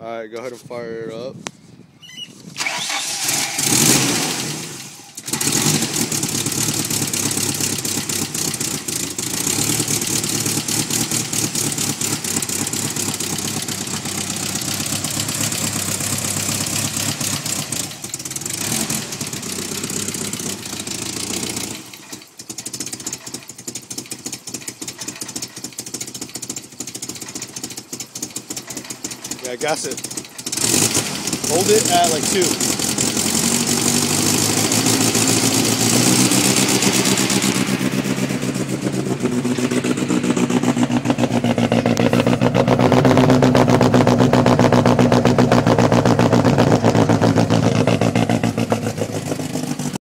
Alright, go ahead and fire it up. Yeah, gas it. Hold it at like 2.